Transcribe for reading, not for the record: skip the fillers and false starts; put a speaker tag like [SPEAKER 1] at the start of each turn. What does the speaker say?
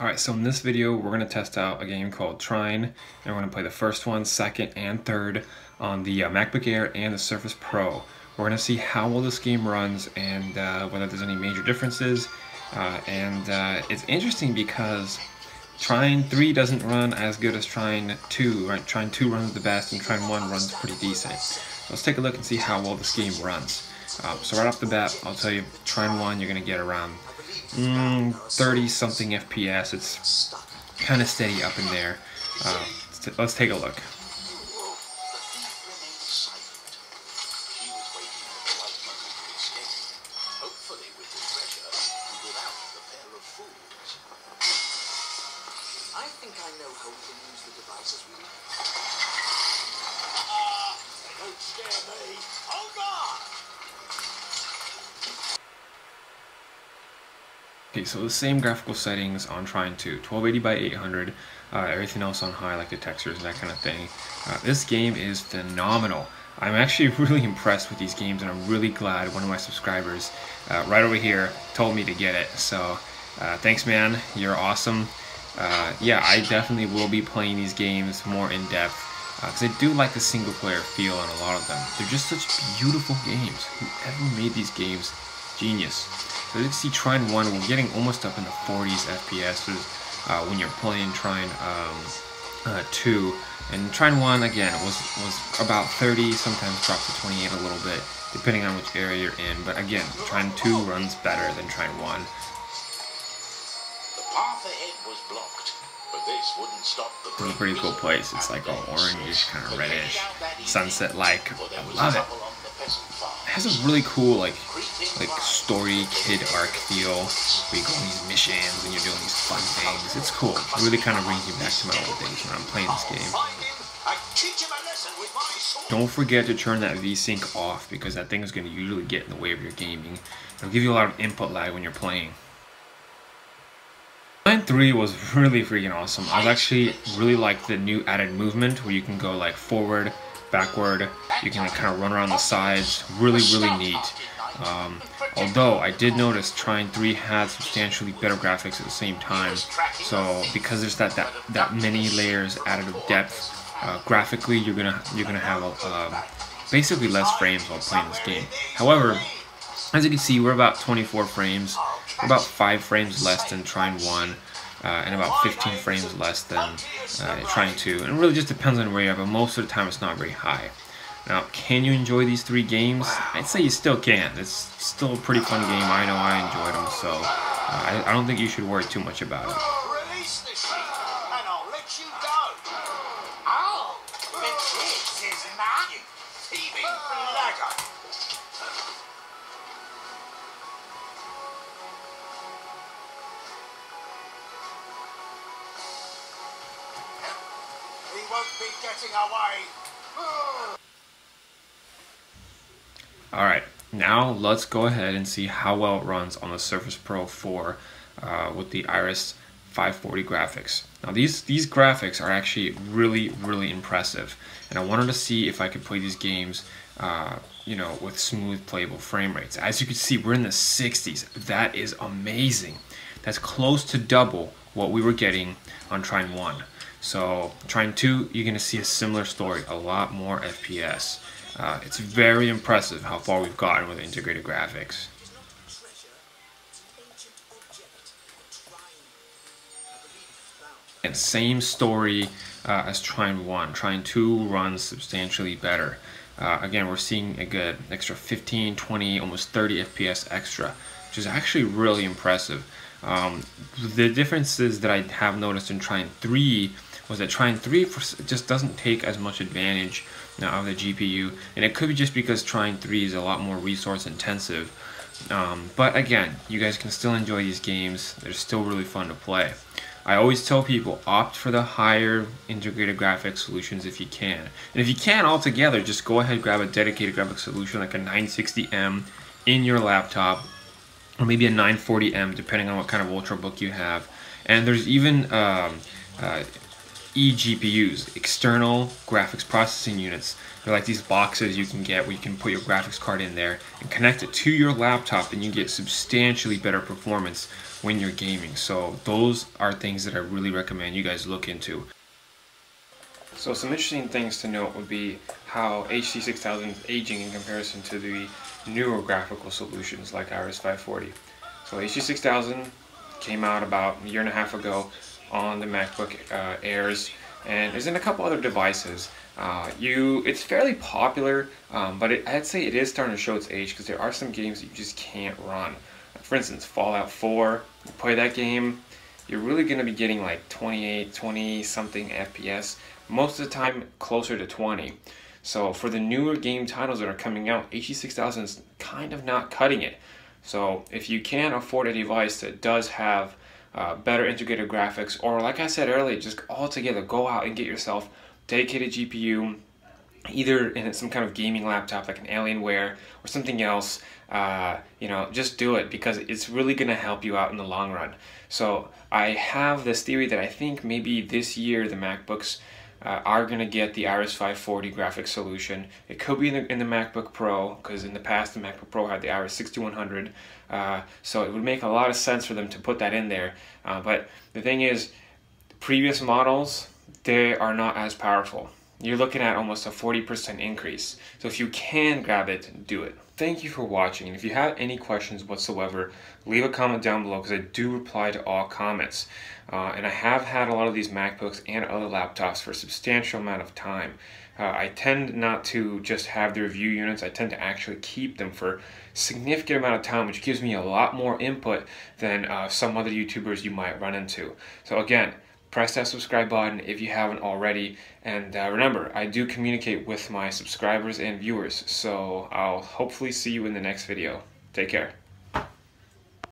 [SPEAKER 1] Alright, so in this video, we're going to test out a game called Trine, and we're going to play the first one, second, and third on the MacBook Air and the Surface Pro. We're going to see how well this game runs and whether there's any major differences. It's interesting because Trine 3 doesn't run as good as Trine 2. Right? Trine 2 runs the best, and Trine 1 runs pretty decent. So let's take a look and see how well this game runs. So right off the bat, I'll tell you, Trine 1, you're going to get around 30 something FPS. It's kind of steady up in there. Let's take a look.
[SPEAKER 2] I think I know how we can use the devices we need. Don't scare me. Oh God!
[SPEAKER 1] Okay, so the same graphical settings on Trine 2, 1280 by 800, everything else on high, like the textures and that kind of thing. This game is phenomenal. I'm actually really impressed with these games, and I'm really glad one of my subscribers right over here told me to get it. So thanks, man. You're awesome. Yeah, I definitely will be playing these games more in depth because I do like the single player feel on a lot of them. They're just such beautiful games. Whoever made these games, genius. So you can see Trine 1, we're getting almost up in the 40s FPS when you're playing Trine 2. And Trine 1, again, was about 30, sometimes drops to 28 a little bit, depending on which area you're in. But again, Trine 2 runs better than Trine 1.
[SPEAKER 2] The path ahead was blocked, but this wouldn't stop the
[SPEAKER 1] It's a pretty cool place. It's like all orangish, kind of reddish, sunset-like. I love it. It has a really cool like story kid arc feel where you go on these missions and you're doing these fun things. It's cool. It really kind of brings me back to my old days when I'm playing this game. Don't forget to turn that VSync off because that thing is going to usually get in the way of your gaming. It'll give you a lot of input lag when you're playing. Trine 3 was really freaking awesome. I actually really liked the new added movement where you can go like forward, backward, you can like kind of run around the sides. Really neat. Although I did notice Trine 3 had substantially better graphics at the same time, so because there's that many layers added of depth, graphically you're gonna have basically less frames while playing this game. However, as you can see, we're about 24 frames, about 5 frames less than Trine 1. And about 15 frames less than Trine 2. And it really just depends on where you are, but most of the time it's not very high. Now, can you enjoy these 3 games? I'd say you still can. It's still a pretty fun game. I know I enjoyed them, so I don't think you should worry too much about it.
[SPEAKER 2] Release the sheet, and I'll let you go. Oh, but this is not you thieving blackguard. He won't be getting away.
[SPEAKER 1] Alright, now let's go ahead and see how well it runs on the Surface Pro 4 with the Iris 540 graphics. Now these graphics are actually really impressive, and I wanted to see if I could play these games you know, with smooth playable frame rates. As you can see, we're in the 60s. That is amazing. That's close to double what we were getting on Trine 1. So Trine 2, you're going to see a similar story, a lot more FPS. It's very impressive how far we've gotten with integrated graphics. And same story as Trine 1. Trine 2 runs substantially better. Again, we're seeing a good extra 15, 20, almost 30 FPS extra, which is actually really impressive. The differences that I have noticed in Trine 3 was that Trine 3 just doesn't take as much advantage of the GPU, and it could be just because Trine 3 is a lot more resource intensive. But again, you guys can still enjoy these games. They're still really fun to play. I always tell people, opt for the higher integrated graphics solutions if you can. And if you can't altogether, just go ahead and grab a dedicated graphics solution like a 960M in your laptop, or maybe a 940M depending on what kind of ultrabook you have. And there's even eGPUs, external graphics processing units. They're like these boxes you can get where you can put your graphics card in there and connect it to your laptop, and you get substantially better performance when you're gaming. So those are things that I really recommend you guys look into. So some interesting things to note would be how HD 6000 is aging in comparison to the newer graphical solutions like Iris 540. So HD 6000 came out about a year and a half ago on the MacBook Airs, and is in a couple other devices. It's fairly popular, but I'd say it is starting to show its age, because there are some games that you just can't run. For instance, Fallout 4, you play that game, you're really going to be getting like 28, 20 something FPS, most of the time closer to 20. So for the newer game titles that are coming out, HD 6000 is kind of not cutting it. So if you can afford a device that does have better integrated graphics, or like I said earlier, just altogether go out and get yourself dedicated GPU, either in some kind of gaming laptop like an Alienware or something else. You know, just do it, because it's really going to help you out in the long run. So I have this theory that I think maybe this year the MacBooks are going to get the Iris 540 graphics solution. It could be in the MacBook Pro, because in the past the MacBook Pro had the Iris 6100, so it would make a lot of sense for them to put that in there. But the thing is, previous models, they are not as powerful. You're looking at almost a 40% increase. So if you can grab it, do it. Thank you for watching, and if you have any questions whatsoever, leave a comment down below, because I do reply to all comments. And I have had a lot of these MacBooks and other laptops for a substantial amount of time. I tend not to just have the review units, I tend to actually keep them for a significant amount of time, which gives me a lot more input than some other YouTubers you might run into. So again, press that subscribe button if you haven't already, and remember, I do communicate with my subscribers and viewers, so I'll hopefully see you in the next video. Take care.